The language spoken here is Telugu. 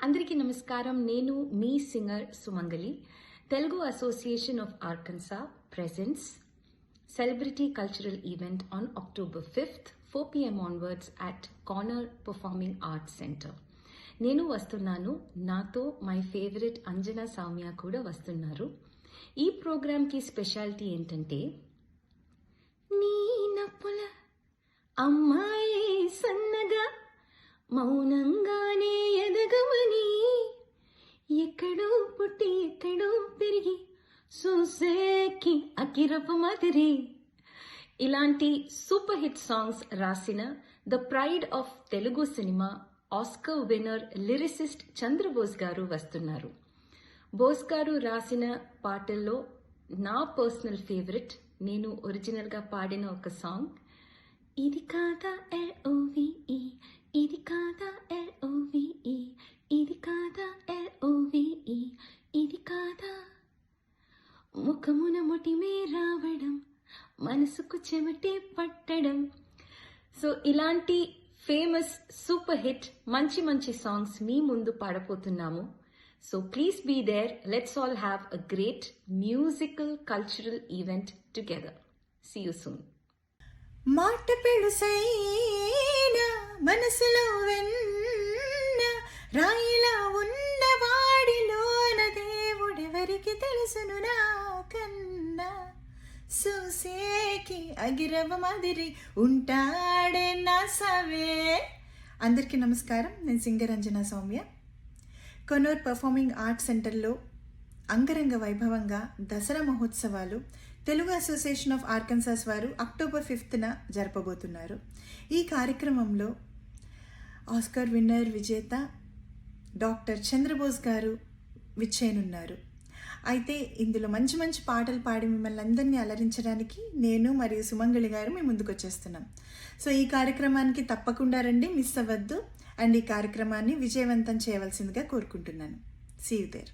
అందరికీ నమస్కారం. నేను మీ singer Sumangali. Telugu association of Arkansas presents celebrity cultural event on October 5th, 4 p.m. onwards at Corner Performing Arts Center. నేను వస్తున్నాను, నాతో మై ఫేవరెట్ అంజనా సౌమ్య కూడా వస్తున్నారు. ఈ ప్రోగ్రామ్కి స్పెషాలిటీ ఏంటంటే, నీ నప్పుల అమ్మాయి సన్నగా మౌనంగానే ఎదగమని, ఎక్కడో పుట్టి ఎక్కడో పెరిగి సూసేకి అకిరపు మాదిరి ఇలాంటి సూపర్ హిట్ సాంగ్స్ రాసిన the pride of Telugu cinema Oscar winner lyricist Chandrabose garu వస్తున్నారు. బోస్ గారు రాసిన పాటల్లో నా పర్సనల్ ఫేవరెట్, నేను ఒరిజినల్గా పాడిన ఒక సాంగ్, ఇది కాదా LOVE, ఇది కాదా LOVE, ఇది కాదా LOVE, ఇది కాదా ముఖమున మొటిమే రావడం, మనసుకు చెమటే పట్టడం. సో ఇలాంటి ఫేమస్ సూపర్ హిట్ మంచి మంచి సాంగ్స్ మీ ముందు పాడపోతున్నాము. So please be there. Let's all have a great musical cultural event together. See you soon. మాట పెడుసైనా మనసులో వెన్న రాయిలా ఉన్నవాడిలోన దేవుడెవరికి తెలుసును నాకన్నా, సూసేకి అగిరవ మాదిరి ఉంటాడే నా సవే. అందరికీ నమస్కారం. నేను సింగర్ అంజనా సౌమ్య. కొనూర్ పర్ఫార్మింగ్ ఆర్ట్స్ సెంటర్లో అంగరంగ వైభవంగా దసరా మహోత్సవాలు తెలుగు అసోసియేషన్ ఆఫ్ ఆర్కన్సాస్ వారు అక్టోబర్ 5th జరపబోతున్నారు. ఈ కార్యక్రమంలో ఆస్కర్ విన్నర్ విజేత డాక్టర్ చంద్రబోస్ గారు విచ్చేయనున్నారు. అయితే ఇందులో మంచి మంచి పాటలు పాడి మిమ్మల్ని అందరినీ అలరించడానికి నేను మరియు సుమంగళి గారు మీ ముందుకు వచ్చేస్తున్నాం. సో ఈ కార్యక్రమానికి తప్పకుండా రండి, మిస్ అవ్వద్దు. అండ్ ఈ కార్యక్రమాన్ని విజయవంతం చేయవలసిందిగా కోరుకుంటున్నాను. See you there.